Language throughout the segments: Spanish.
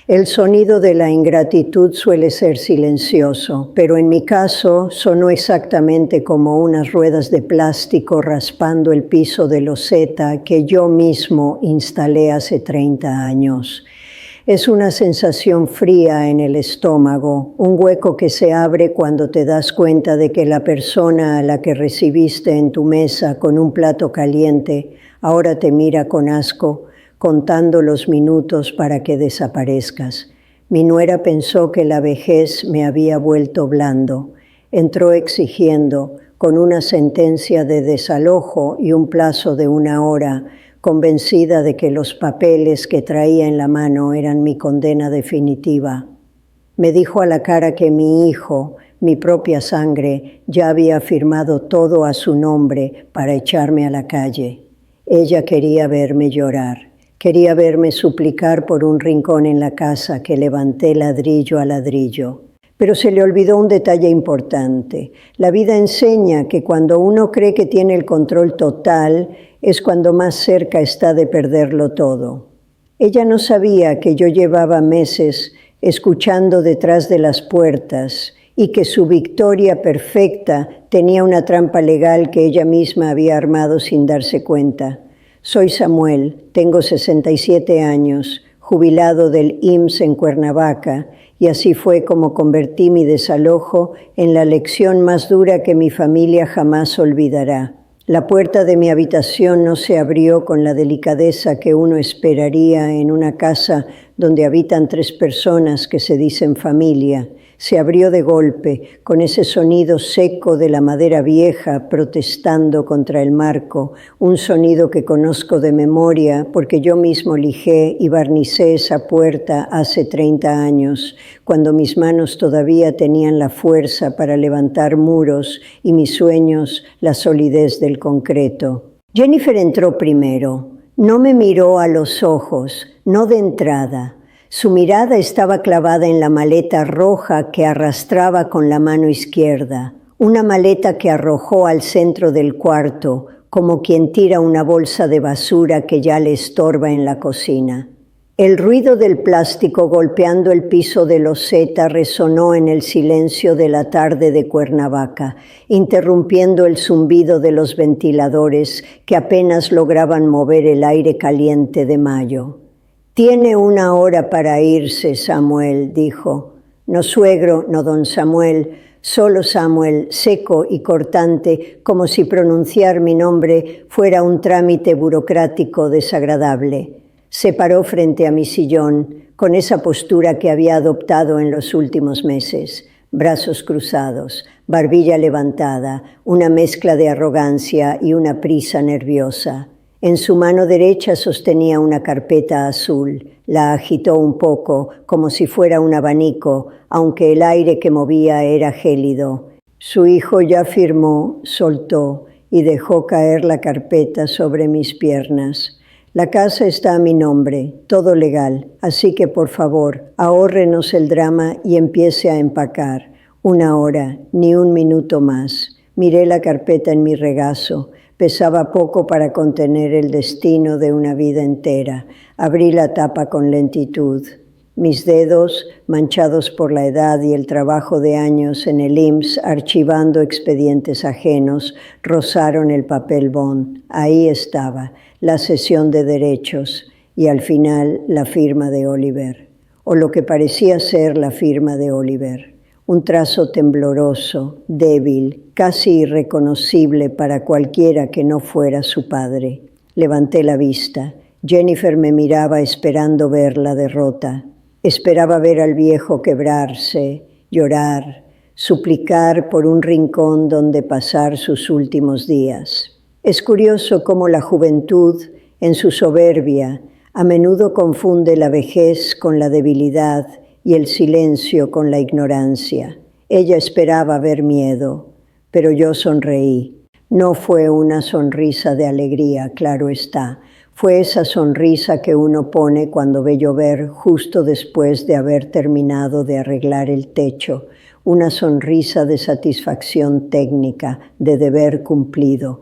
El sonido de la ingratitud suele ser silencioso, pero en mi caso sonó exactamente como unas ruedas de plástico raspando el piso de loseta que yo mismo instalé hace 30 años. Es una sensación fría en el estómago, un hueco que se abre cuando te das cuenta de que la persona a la que recibiste en tu mesa con un plato caliente ahora te mira con asco, contando los minutos para que desaparezcas. Mi nuera pensó que la vejez me había vuelto blando. Entró exigiendo, con una sentencia de desalojo y un plazo de 1 hora, convencida de que los papeles que traía en la mano eran mi condena definitiva. Me dijo a la cara que mi hijo, mi propia sangre, ya había firmado todo a su nombre para echarme a la calle. Ella quería verme llorar. Quería verme suplicar por un rincón en la casa que levanté ladrillo a ladrillo. Pero se le olvidó un detalle importante. La vida enseña que cuando uno cree que tiene el control total, es cuando más cerca está de perderlo todo. Ella no sabía que yo llevaba meses escuchando detrás de las puertas y que su victoria perfecta tenía una trampa legal que ella misma había armado sin darse cuenta. Soy Samuel, tengo 67 años, jubilado del IMSS en Cuernavaca, y así fue como convertí mi desalojo en la lección más dura que mi familia jamás olvidará. La puerta de mi habitación no se abrió con la delicadeza que uno esperaría en una casa donde habitan 3 personas que se dicen familia. Se abrió de golpe, con ese sonido seco de la madera vieja protestando contra el marco, un sonido que conozco de memoria porque yo mismo lijé y barnicé esa puerta hace 30 años, cuando mis manos todavía tenían la fuerza para levantar muros y mis sueños la solidez del concreto. Jennifer entró primero. No me miró a los ojos, no de entrada. Su mirada estaba clavada en la maleta roja que arrastraba con la mano izquierda, una maleta que arrojó al centro del cuarto, como quien tira una bolsa de basura que ya le estorba en la cocina. El ruido del plástico golpeando el piso de loseta resonó en el silencio de la tarde de Cuernavaca, interrumpiendo el zumbido de los ventiladores que apenas lograban mover el aire caliente de mayo. «Tiene 1 hora para irse, Samuel», dijo. No suegro, no don Samuel, solo Samuel, seco y cortante, como si pronunciar mi nombre fuera un trámite burocrático desagradable. Se paró frente a mi sillón, con esa postura que había adoptado en los últimos meses, brazos cruzados, barbilla levantada, una mezcla de arrogancia y una prisa nerviosa. En su mano derecha sostenía una carpeta azul. La agitó un poco, como si fuera un abanico, aunque el aire que movía era gélido. Su hijo ya firmó, soltó y dejó caer la carpeta sobre mis piernas. La casa está a mi nombre, todo legal, así que por favor, ahórrenos el drama y empiece a empacar. 1 hora, ni 1 minuto más. Miré la carpeta en mi regazo. Pesaba poco para contener el destino de una vida entera. Abrí la tapa con lentitud. Mis dedos, manchados por la edad y el trabajo de años en el IMSS, archivando expedientes ajenos, rozaron el papel bond. Ahí estaba, la cesión de derechos y al final la firma de Oliver, o lo que parecía ser la firma de Oliver. Un trazo tembloroso, débil, casi irreconocible para cualquiera que no fuera su padre. Levanté la vista. Jennifer me miraba esperando ver la derrota. Esperaba ver al viejo quebrarse, llorar, suplicar por un rincón donde pasar sus últimos días. Es curioso cómo la juventud, en su soberbia, a menudo confunde la vejez con la debilidad y el silencio con la ignorancia. Ella esperaba ver miedo, pero yo sonreí. No fue una sonrisa de alegría, claro está. Fue esa sonrisa que uno pone cuando ve llover justo después de haber terminado de arreglar el techo. Una sonrisa de satisfacción técnica, de deber cumplido.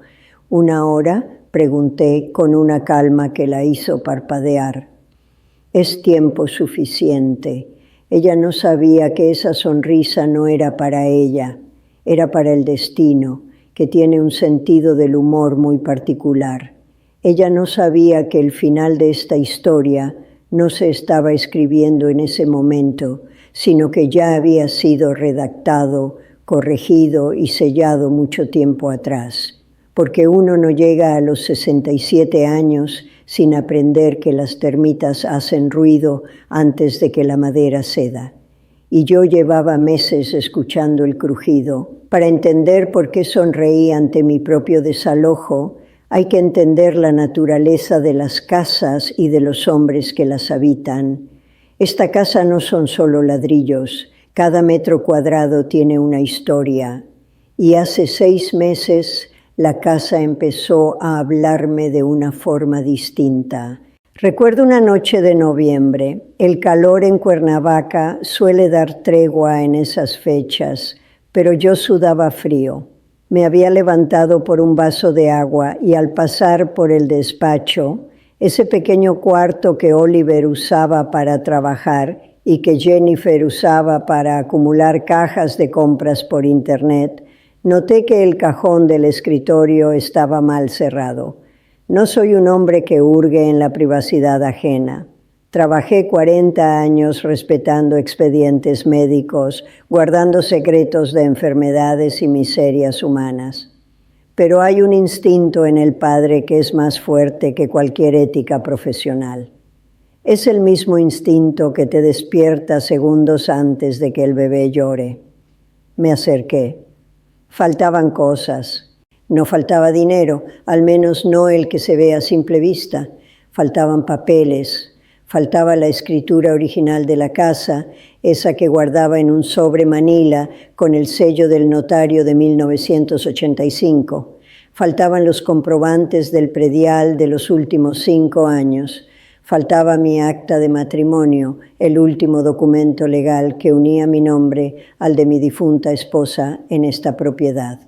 «¿1 hora?», pregunté con una calma que la hizo parpadear. Es tiempo suficiente. Ella no sabía que esa sonrisa no era para ella, era para el destino, que tiene un sentido del humor muy particular. Ella no sabía que el final de esta historia no se estaba escribiendo en ese momento, sino que ya había sido redactado, corregido y sellado mucho tiempo atrás. Porque uno no llega a los 67 años sin aprender que las termitas hacen ruido antes de que la madera ceda. Y yo llevaba meses escuchando el crujido. Para entender por qué sonreí ante mi propio desalojo, hay que entender la naturaleza de las casas y de los hombres que las habitan. Esta casa no son solo ladrillos, cada metro cuadrado tiene una historia. Y hace 6 meses la casa empezó a hablarme de una forma distinta. Recuerdo una noche de noviembre. El calor en Cuernavaca suele dar tregua en esas fechas, pero yo sudaba frío. Me había levantado por un vaso de agua y al pasar por el despacho, ese pequeño cuarto que Oliver usaba para trabajar y que Jennifer usaba para acumular cajas de compras por internet, noté que el cajón del escritorio estaba mal cerrado. No soy un hombre que hurgue en la privacidad ajena. Trabajé 40 años respetando expedientes médicos, guardando secretos de enfermedades y miserias humanas. Pero hay un instinto en el padre que es más fuerte que cualquier ética profesional. Es el mismo instinto que te despierta segundos antes de que el bebé llore. Me acerqué. Faltaban cosas. No faltaba dinero, al menos no el que se ve a simple vista. Faltaban papeles. Faltaba la escritura original de la casa, esa que guardaba en un sobre manila con el sello del notario de 1985. Faltaban los comprobantes del predial de los últimos 5 años. Faltaba mi acta de matrimonio, el último documento legal que unía mi nombre al de mi difunta esposa en esta propiedad.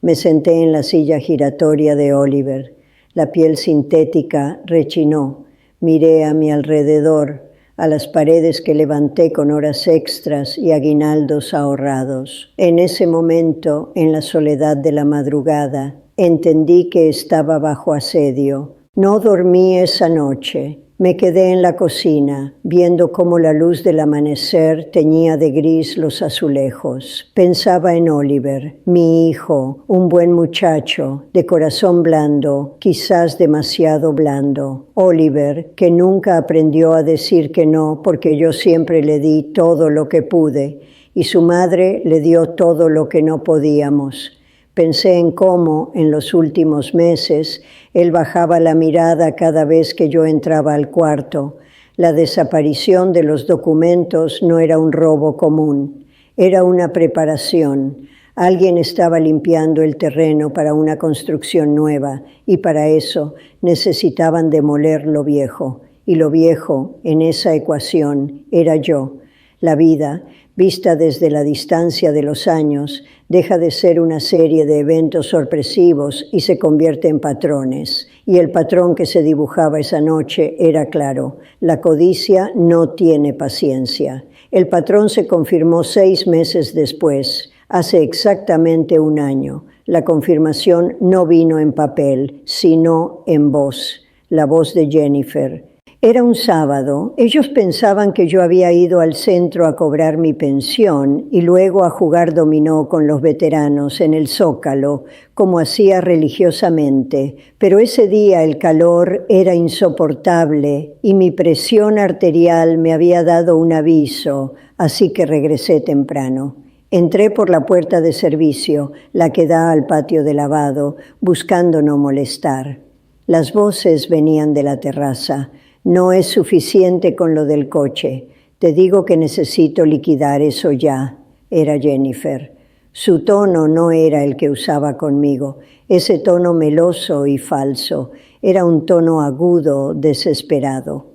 Me senté en la silla giratoria de Oliver. La piel sintética rechinó. Miré a mi alrededor, a las paredes que levanté con horas extras y aguinaldos ahorrados. En ese momento, en la soledad de la madrugada, entendí que estaba bajo asedio. No dormí esa noche. Me quedé en la cocina, viendo cómo la luz del amanecer teñía de gris los azulejos. Pensaba en Oliver, mi hijo, un buen muchacho, de corazón blando, quizás demasiado blando. Oliver, que nunca aprendió a decir que no porque yo siempre le di todo lo que pude, y su madre le dio todo lo que no podíamos. Pensé en cómo, en los últimos meses, él bajaba la mirada cada vez que yo entraba al cuarto. La desaparición de los documentos no era un robo común, era una preparación. Alguien estaba limpiando el terreno para una construcción nueva y para eso necesitaban demoler lo viejo. Y lo viejo, en esa ecuación, era yo. La vida, vista desde la distancia de los años, deja de ser una serie de eventos sorpresivos y se convierte en patrones. Y el patrón que se dibujaba esa noche era claro: la codicia no tiene paciencia. El patrón se confirmó 6 meses después, hace exactamente 1 año. La confirmación no vino en papel, sino en voz, la voz de Jennifer. Era un sábado. Ellos pensaban que yo había ido al centro a cobrar mi pensión y luego a jugar dominó con los veteranos en el Zócalo, como hacía religiosamente. Pero ese día el calor era insoportable y mi presión arterial me había dado un aviso, así que regresé temprano. Entré por la puerta de servicio, la que da al patio de lavado, buscando no molestar. Las voces venían de la terraza. No es suficiente con lo del coche. Te digo que necesito liquidar eso ya. Era Jennifer. Su tono no era el que usaba conmigo. Ese tono meloso y falso. Era un tono agudo, desesperado.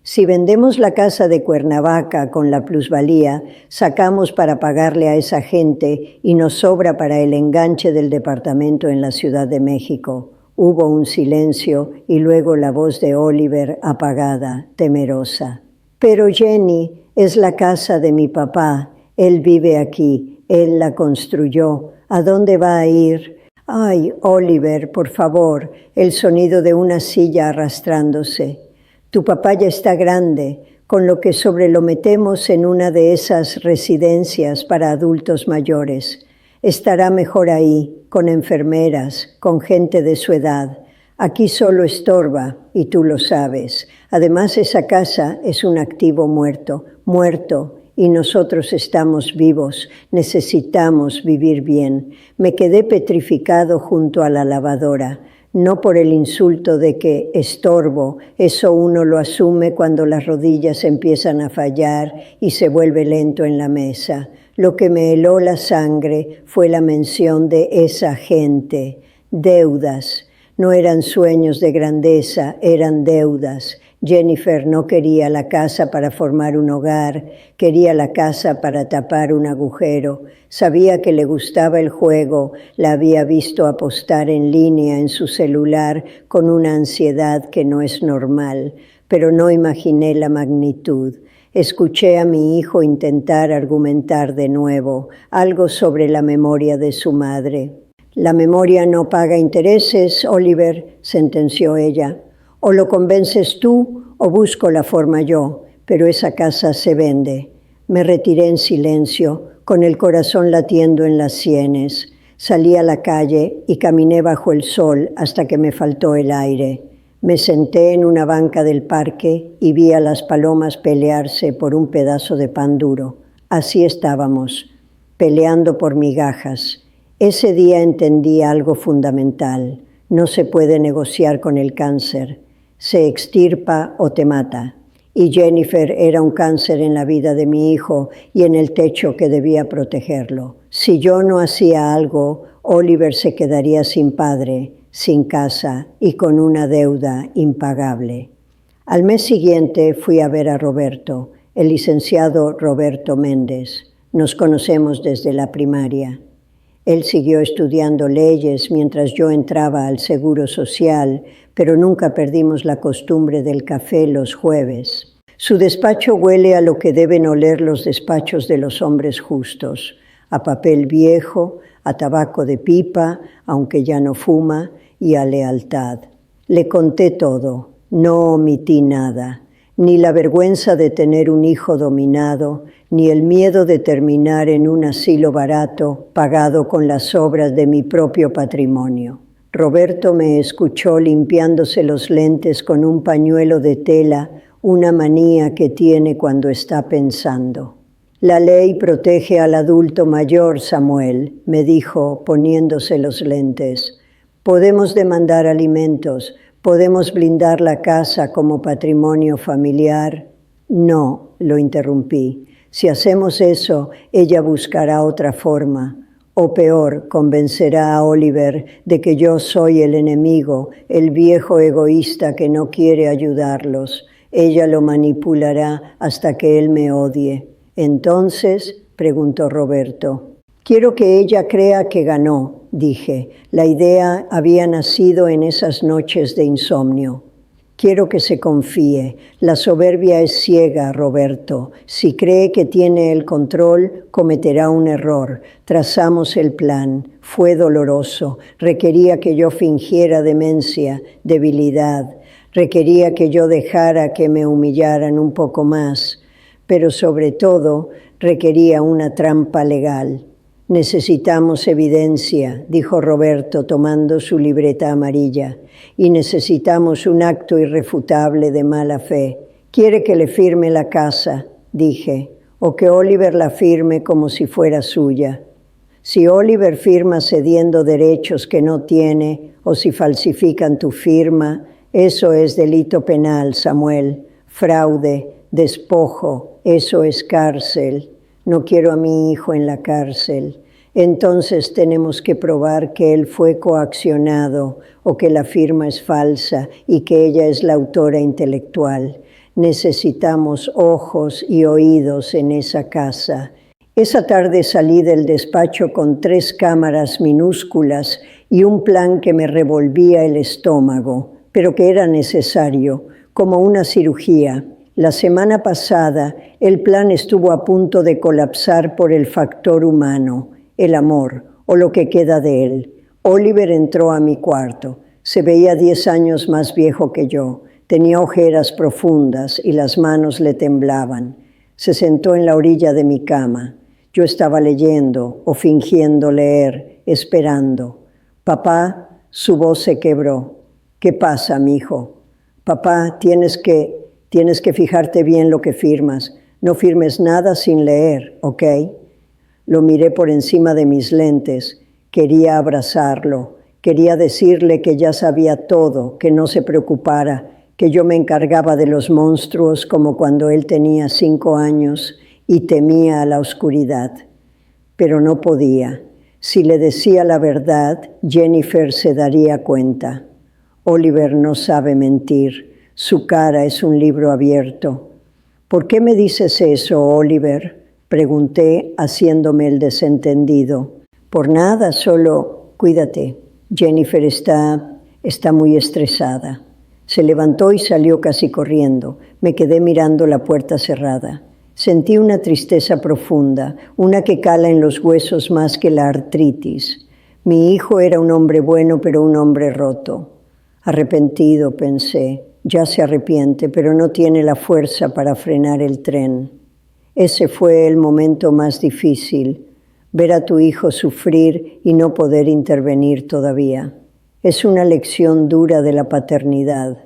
Si vendemos la casa de Cuernavaca con la plusvalía, sacamos para pagarle a esa gente y nos sobra para el enganche del departamento en la Ciudad de México. Hubo un silencio y luego la voz de Oliver apagada, temerosa. Pero Jenny, es la casa de mi papá. Él vive aquí. Él la construyó. ¿A dónde va a ir? Ay, Oliver, por favor. El sonido de una silla arrastrándose. Tu papá ya está grande, con lo que sobre lo metemos en una de esas residencias para adultos mayores. Estará mejor ahí, con enfermeras, con gente de su edad. Aquí solo estorba, y tú lo sabes. Además, esa casa es un activo muerto, y nosotros estamos vivos. Necesitamos vivir bien. Me quedé petrificado junto a la lavadora. No por el insulto de que estorbo, eso uno lo asume cuando las rodillas empiezan a fallar y se vuelve lento en la mesa. Lo que me heló la sangre fue la mención de esa gente. Deudas. No eran sueños de grandeza, eran deudas. Jennifer no quería la casa para formar un hogar, quería la casa para tapar un agujero. Sabía que le gustaba el juego, la había visto apostar en línea en su celular con una ansiedad que no es normal, pero no imaginé la magnitud. Escuché a mi hijo intentar argumentar de nuevo algo sobre la memoria de su madre. La memoria no paga intereses, Oliver, sentenció ella. O lo convences tú o busco la forma yo, pero esa casa se vende. Me retiré en silencio, con el corazón latiendo en las sienes. Salí a la calle y caminé bajo el sol hasta que me faltó el aire. Me senté en una banca del parque y vi a las palomas pelearse por un pedazo de pan duro. Así estábamos, peleando por migajas. Ese día entendí algo fundamental. No se puede negociar con el cáncer. Se extirpa o te mata. Y Jennifer era un cáncer en la vida de mi hijo y en el techo que debía protegerlo. Si yo no hacía algo, Oliver se quedaría sin padre, sin casa y con una deuda impagable. Al mes siguiente fui a ver a Roberto, el licenciado Roberto Méndez. Nos conocemos desde la primaria. Él siguió estudiando leyes mientras yo entraba al Seguro Social, pero nunca perdimos la costumbre del café los jueves. Su despacho huele a lo que deben oler los despachos de los hombres justos, a papel viejo, a tabaco de pipa, aunque ya no fuma, y a lealtad. Le conté todo, no omití nada, ni la vergüenza de tener un hijo dominado, ni el miedo de terminar en un asilo barato pagado con las obras de mi propio patrimonio. Roberto me escuchó limpiándose los lentes con un pañuelo de tela, una manía que tiene cuando está pensando. La ley protege al adulto mayor, Samuel, me dijo poniéndose los lentes. Podemos demandar alimentos, podemos blindar la casa como patrimonio familiar. No, lo interrumpí. Si hacemos eso, ella buscará otra forma. O peor, convencerá a Oliver de que yo soy el enemigo, el viejo egoísta que no quiere ayudarlos. Ella lo manipulará hasta que él me odie. Entonces, preguntó Roberto. Quiero que ella crea que ganó, dije. La idea había nacido en esas noches de insomnio. Quiero que se confíe. La soberbia es ciega, Roberto. Si cree que tiene el control, cometerá un error. Trazamos el plan. Fue doloroso. Requería que yo fingiera demencia, debilidad. Requería que yo dejara que me humillaran un poco más. Pero sobre todo, requería una trampa legal. Necesitamos evidencia, dijo Roberto tomando su libreta amarilla, y necesitamos un acto irrefutable de mala fe. ¿Quiere que le firme la casa?, dije, o que Oliver la firme como si fuera suya. Si Oliver firma cediendo derechos que no tiene, o si falsifican tu firma, eso es delito penal, Samuel. Fraude, despojo, eso es cárcel. No quiero a mi hijo en la cárcel. Entonces tenemos que probar que él fue coaccionado o que la firma es falsa y que ella es la autora intelectual. Necesitamos ojos y oídos en esa casa. Esa tarde salí del despacho con 3 cámaras minúsculas y un plan que me revolvía el estómago, pero que era necesario, como una cirugía. La semana pasada, el plan estuvo a punto de colapsar por el factor humano, el amor, o lo que queda de él. Oliver entró a mi cuarto. Se veía 10 años más viejo que yo. Tenía ojeras profundas y las manos le temblaban. Se sentó en la orilla de mi cama. Yo estaba leyendo o fingiendo leer, esperando. Papá, su voz se quebró. ¿Qué pasa, mijo? Papá, tienes que fijarte bien lo que firmas. No firmes nada sin leer, ¿ok? Lo miré por encima de mis lentes. Quería abrazarlo. Quería decirle que ya sabía todo, que no se preocupara, que yo me encargaba de los monstruos como cuando él tenía 5 años y temía a la oscuridad. Pero no podía. Si le decía la verdad, Jennifer se daría cuenta. Oliver no sabe mentir. Su cara es un libro abierto. ¿Por qué me dices eso, Oliver?, pregunté, haciéndome el desentendido. Por nada, solo cuídate. Jennifer está muy estresada. Se levantó y salió casi corriendo. Me quedé mirando la puerta cerrada. Sentí una tristeza profunda, una que cala en los huesos más que la artritis. Mi hijo era un hombre bueno, pero un hombre roto. Arrepentido, pensé. Ya se arrepiente, pero no tiene la fuerza para frenar el tren. Ese fue el momento más difícil, ver a tu hijo sufrir y no poder intervenir todavía. Es una lección dura de la paternidad.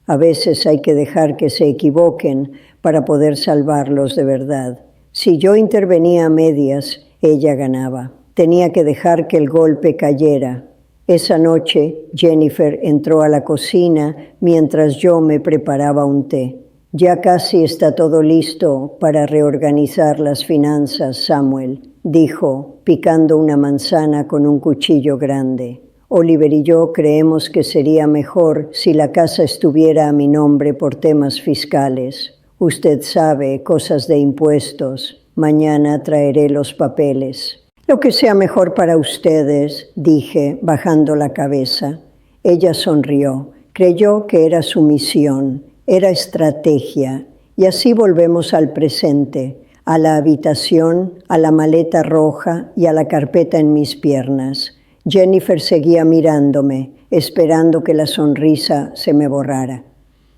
A veces hay que dejar que se equivoquen para poder salvarlos de verdad. Si yo intervenía a medias, ella ganaba. Tenía que dejar que el golpe cayera. Esa noche, Jennifer entró a la cocina mientras yo me preparaba un té. Ya casi está todo listo para reorganizar las finanzas, Samuel, dijo, picando una manzana con un cuchillo grande. Oliver y yo creemos que sería mejor si la casa estuviera a mi nombre por temas fiscales. Usted sabe, cosas de impuestos. Mañana traeré los papeles. Lo que sea mejor para ustedes, dije, bajando la cabeza. Ella sonrió. Creyó que era su misión, era estrategia. Y así volvemos al presente, a la habitación, a la maleta roja y a la carpeta en mis piernas. Jennifer seguía mirándome, esperando que la sonrisa se me borrara.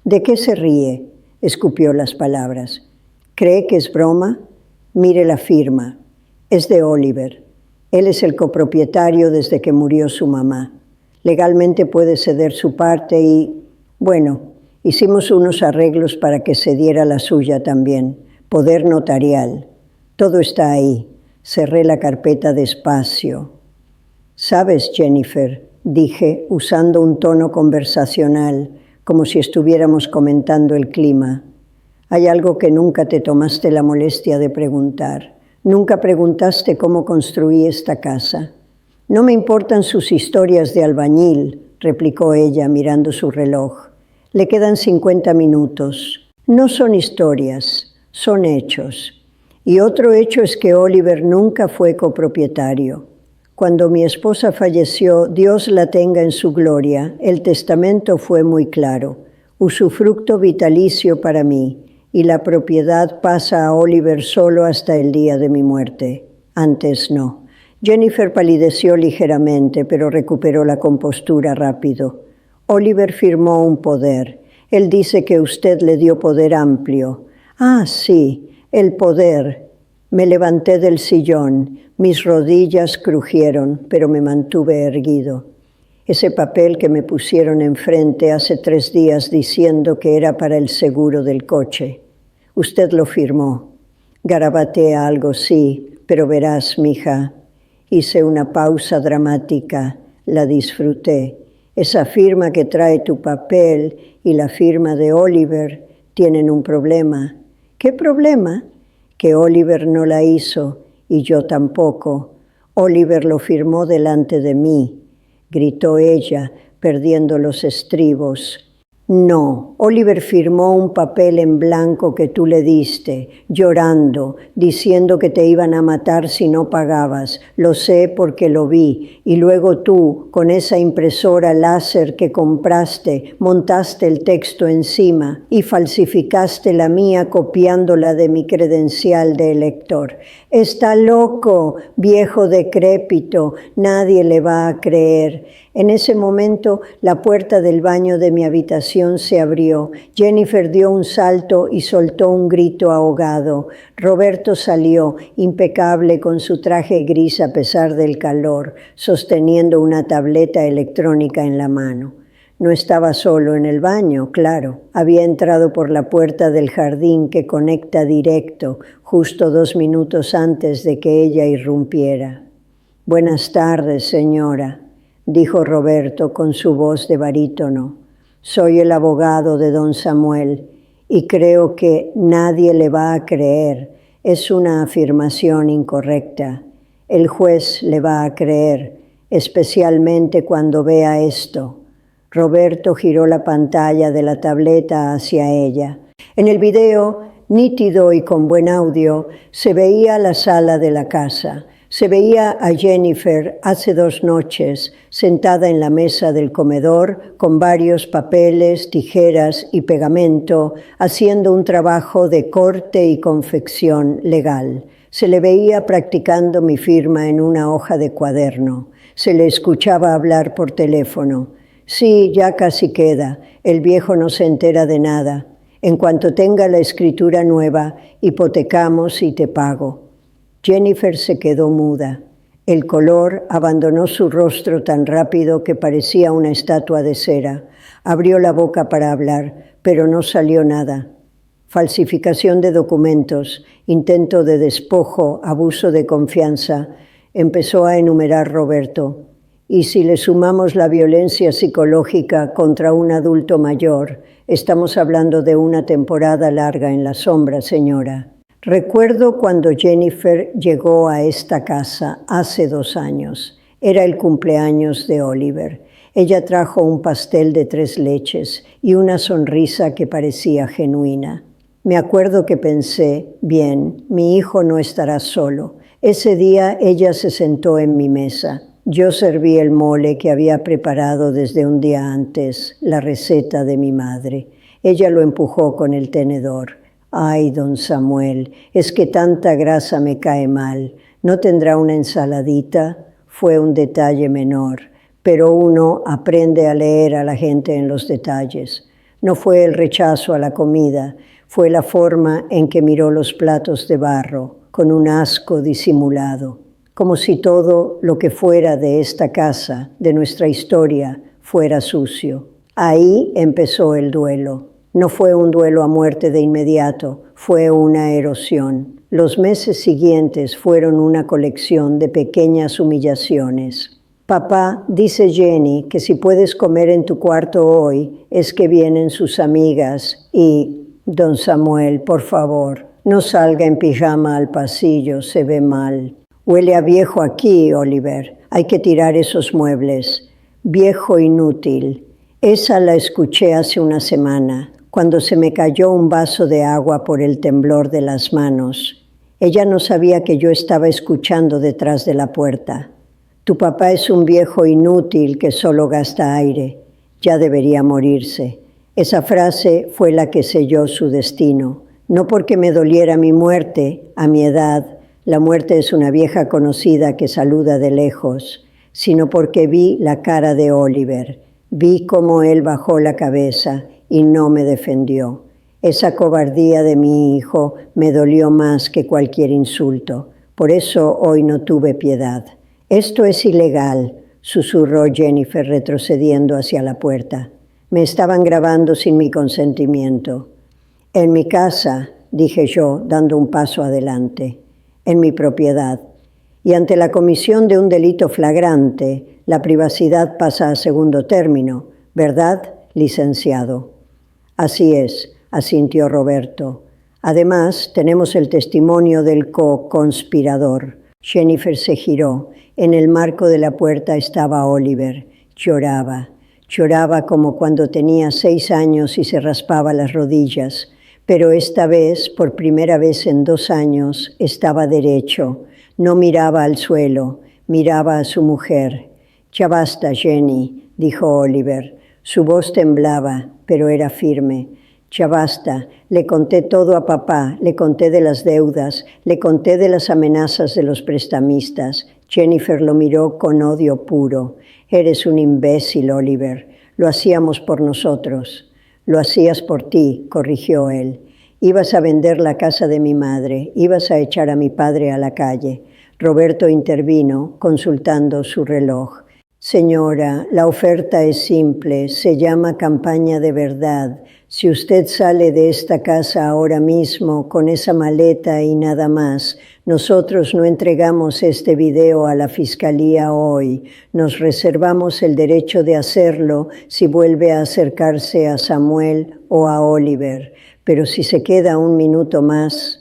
¿De qué se ríe?, escupió las palabras. ¿Cree que es broma? Mire la firma. Es de Oliver. Él es el copropietario desde que murió su mamá. Legalmente puede ceder su parte y, bueno, hicimos unos arreglos para que cediera la suya también. Poder notarial. Todo está ahí. Cerré la carpeta despacio. ¿Sabes, Jennifer?, dije, usando un tono conversacional, como si estuviéramos comentando el clima. Hay algo que nunca te tomaste la molestia de preguntar. Nunca preguntaste cómo construí esta casa. No me importan sus historias de albañil, replicó ella mirando su reloj. Le quedan 50 minutos. No son historias, son hechos. Y otro hecho es que Oliver nunca fue copropietario. Cuando mi esposa falleció, Dios la tenga en su gloria, el testamento fue muy claro. Usufructo vitalicio para mí. Y la propiedad pasa a Oliver solo hasta el día de mi muerte. Antes no. Jennifer palideció ligeramente, pero recuperó la compostura rápido. Oliver firmó un poder. Él dice que usted le dio poder amplio. Ah, sí, el poder. Me levanté del sillón. Mis rodillas crujieron, pero me mantuve erguido. Ese papel que me pusieron enfrente hace 3 días diciendo que era para el seguro del coche. Usted lo firmó. Garabatea algo, sí, pero verás, mija. Hice una pausa dramática, la disfruté. Esa firma que trae tu papel y la firma de Oliver tienen un problema. ¿Qué problema? Que Oliver no la hizo y yo tampoco. Oliver lo firmó delante de mí, gritó ella, perdiendo los estribos. No, Oliver firmó un papel en blanco que tú le diste, llorando, diciendo que te iban a matar si no pagabas. Lo sé porque lo vi. Y luego tú, con esa impresora láser que compraste, montaste el texto encima y falsificaste la mía copiándola de mi credencial de elector. Está loco, viejo decrépito, nadie le va a creer. En ese momento, la puerta del baño de mi habitación se abrió. Jennifer dio un salto y soltó un grito ahogado. Roberto salió, impecable con su traje gris a pesar del calor, sosteniendo una tableta electrónica en la mano. No estaba solo en el baño, claro. Había entrado por la puerta del jardín que conecta directo, justo 2 minutos antes de que ella irrumpiera. «Buenas tardes, señora», dijo Roberto con su voz de barítono. «Soy el abogado de don Samuel y creo que nadie le va a creer. Es una afirmación incorrecta. El juez le va a creer, especialmente cuando vea esto». Roberto giró la pantalla de la tableta hacia ella. En el video, nítido y con buen audio, se veía la sala de la casa. Se veía a Jennifer hace 2 noches, sentada en la mesa del comedor, con varios papeles, tijeras y pegamento, haciendo un trabajo de corte y confección legal. Se le veía practicando mi firma en una hoja de cuaderno. Se le escuchaba hablar por teléfono. «Sí, ya casi queda. El viejo no se entera de nada. En cuanto tenga la escritura nueva, hipotecamos y te pago». Jennifer se quedó muda. El color abandonó su rostro tan rápido que parecía una estatua de cera. Abrió la boca para hablar, pero no salió nada. Falsificación de documentos, intento de despojo, abuso de confianza, empezó a enumerar Roberto. Y si le sumamos la violencia psicológica contra un adulto mayor, estamos hablando de una temporada larga en la sombra, señora. Recuerdo cuando Jennifer llegó a esta casa hace 2 años. Era el cumpleaños de Oliver. Ella trajo un pastel de 3 leches y una sonrisa que parecía genuina. Me acuerdo que pensé, bien, mi hijo no estará solo. Ese día ella se sentó en mi mesa. Yo serví el mole que había preparado desde un día antes, la receta de mi madre. Ella lo empujó con el tenedor. «Ay, don Samuel, es que tanta grasa me cae mal. ¿No tendrá una ensaladita?» Fue un detalle menor, pero uno aprende a leer a la gente en los detalles. No fue el rechazo a la comida, fue la forma en que miró los platos de barro, con un asco disimulado. Como si todo lo que fuera de esta casa, de nuestra historia, fuera sucio. Ahí empezó el duelo. No fue un duelo a muerte de inmediato, fue una erosión. Los meses siguientes fueron una colección de pequeñas humillaciones. «Papá, dice Jenny que si puedes comer en tu cuarto hoy, es que vienen sus amigas y... Don Samuel, por favor, no salga en pijama al pasillo, se ve mal». «Huele a viejo aquí, Oliver. Hay que tirar esos muebles. Viejo inútil». Esa la escuché hace una semana, cuando se me cayó un vaso de agua por el temblor de las manos. Ella no sabía que yo estaba escuchando detrás de la puerta. «Tu papá es un viejo inútil que solo gasta aire. Ya debería morirse». Esa frase fue la que selló su destino. No porque me doliera mi muerte, a mi edad, la muerte es una vieja conocida que saluda de lejos, sino porque vi la cara de Oliver. Vi cómo él bajó la cabeza y no me defendió. Esa cobardía de mi hijo me dolió más que cualquier insulto. Por eso hoy no tuve piedad. «Esto es ilegal», susurró Jennifer retrocediendo hacia la puerta. Me estaban grabando sin mi consentimiento. «En mi casa», dije yo, dando un paso adelante. «En mi propiedad. Y ante la comisión de un delito flagrante, la privacidad pasa a segundo término, ¿verdad, licenciado?» «Así es», asintió Roberto. «Además, tenemos el testimonio del co-conspirador». Jennifer se giró. En el marco de la puerta estaba Oliver. Lloraba. Lloraba como cuando tenía 6 años y se raspaba las rodillas, pero esta vez, por primera vez en 2 años, estaba derecho. No miraba al suelo, miraba a su mujer. «Ya basta, Jenny», dijo Oliver. Su voz temblaba, pero era firme. «Ya basta, le conté todo a papá, le conté de las deudas, le conté de las amenazas de los prestamistas». Jennifer lo miró con odio puro. «Eres un imbécil, Oliver. Lo hacíamos por nosotros». «Lo hacías por ti», corrigió él. «Ibas a vender la casa de mi madre, ibas a echar a mi padre a la calle». Roberto intervino, consultando su reloj. «Señora, la oferta es simple, se llama campaña de verdad. Si usted sale de esta casa ahora mismo con esa maleta y nada más, nosotros no entregamos este video a la fiscalía hoy. Nos reservamos el derecho de hacerlo si vuelve a acercarse a Samuel o a Oliver. Pero si se queda un minuto más».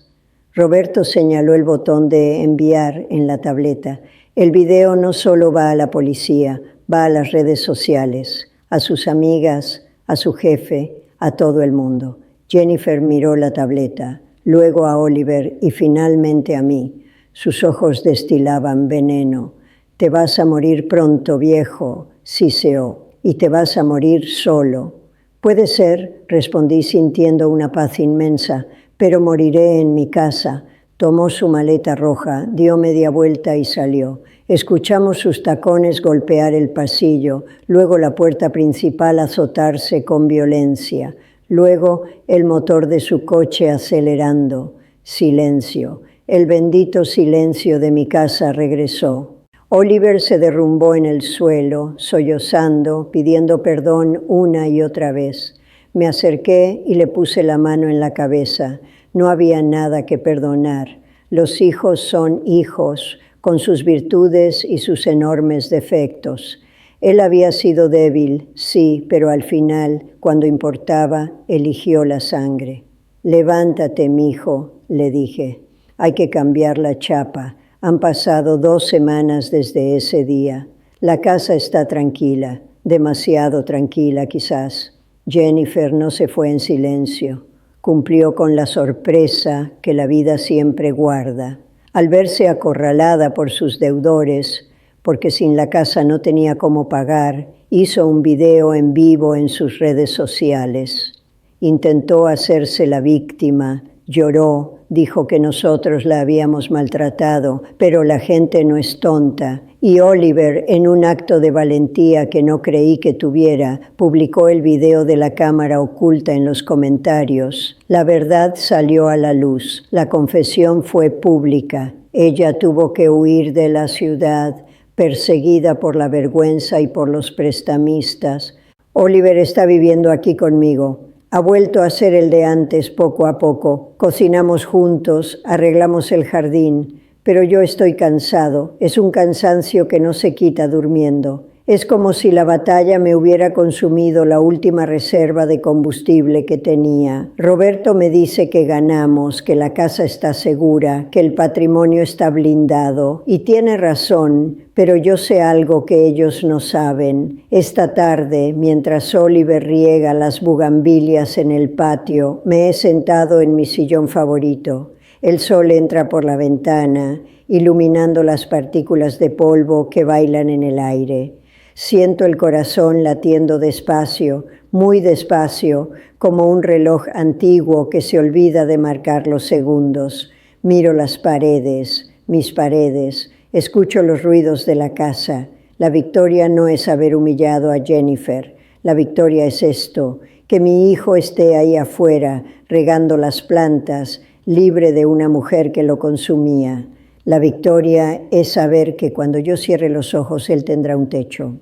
Roberto señaló el botón de enviar en la tableta. «El video no solo va a la policía, va a las redes sociales, a sus amigas, a su jefe, a todo el mundo». Jennifer miró la tableta, luego a Oliver y finalmente a mí. Sus ojos destilaban veneno. «Te vas a morir pronto, viejo», siseó, «y te vas a morir solo». «Puede ser», respondí sintiendo una paz inmensa, «pero moriré en mi casa». Tomó su maleta roja, dio media vuelta y salió. Escuchamos sus tacones golpear el pasillo, luego la puerta principal azotarse con violencia, luego el motor de su coche acelerando. Silencio. El bendito silencio de mi casa regresó. Oliver se derrumbó en el suelo, sollozando, pidiendo perdón una y otra vez. Me acerqué y le puse la mano en la cabeza. No había nada que perdonar. Los hijos son hijos, con sus virtudes y sus enormes defectos. Él había sido débil, sí, pero al final, cuando importaba, eligió la sangre. «Levántate, mijo», le dije. «Hay que cambiar la chapa. Han pasado 2 semanas desde ese día. La casa está tranquila, demasiado tranquila quizás». Jennifer no se fue en silencio. Cumplió con la sorpresa que la vida siempre guarda. Al verse acorralada por sus deudores, porque sin la casa no tenía cómo pagar, hizo un video en vivo en sus redes sociales. Intentó hacerse la víctima, lloró, dijo que nosotros la habíamos maltratado, pero la gente no es tonta. Y Oliver, en un acto de valentía que no creí que tuviera, publicó el video de la cámara oculta en los comentarios. La verdad salió a la luz. La confesión fue pública. Ella tuvo que huir de la ciudad, perseguida por la vergüenza y por los prestamistas. Oliver está viviendo aquí conmigo. Ha vuelto a ser el de antes poco a poco. Cocinamos juntos, arreglamos el jardín. Pero yo estoy cansado, es un cansancio que no se quita durmiendo. Es como si la batalla me hubiera consumido la última reserva de combustible que tenía. Roberto me dice que ganamos, que la casa está segura, que el patrimonio está blindado. Y tiene razón, pero yo sé algo que ellos no saben. Esta tarde, mientras Oliver riega las bugambilias en el patio, me he sentado en mi sillón favorito. El sol entra por la ventana, iluminando las partículas de polvo que bailan en el aire. Siento el corazón latiendo despacio, muy despacio, como un reloj antiguo que se olvida de marcar los segundos. Miro las paredes, mis paredes, escucho los ruidos de la casa. La victoria no es haber humillado a Jennifer. La victoria es esto, que mi hijo esté ahí afuera, regando las plantas, libre de una mujer que lo consumía. La victoria es saber que cuando yo cierre los ojos, él tendrá un techo.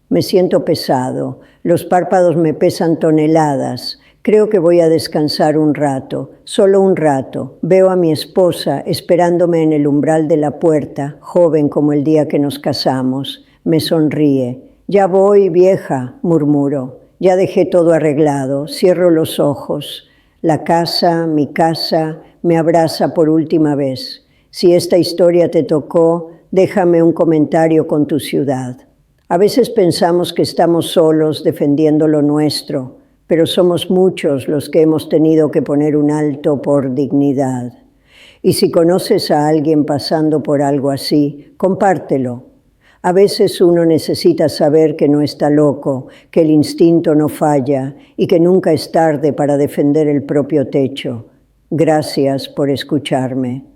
Me siento pesado, los párpados me pesan toneladas. Creo que voy a descansar un rato, solo un rato. Veo a mi esposa esperándome en el umbral de la puerta, joven como el día que nos casamos. Me sonríe. «Ya voy, vieja», murmuro. «Ya dejé todo arreglado». Cierro los ojos. La casa, mi casa, me abraza por última vez. Si esta historia te tocó, déjame un comentario con tu ciudad. A veces pensamos que estamos solos defendiendo lo nuestro, pero somos muchos los que hemos tenido que poner un alto por dignidad. Y si conoces a alguien pasando por algo así, compártelo. A veces uno necesita saber que no está loco, que el instinto no falla y que nunca es tarde para defender el propio techo. Gracias por escucharme.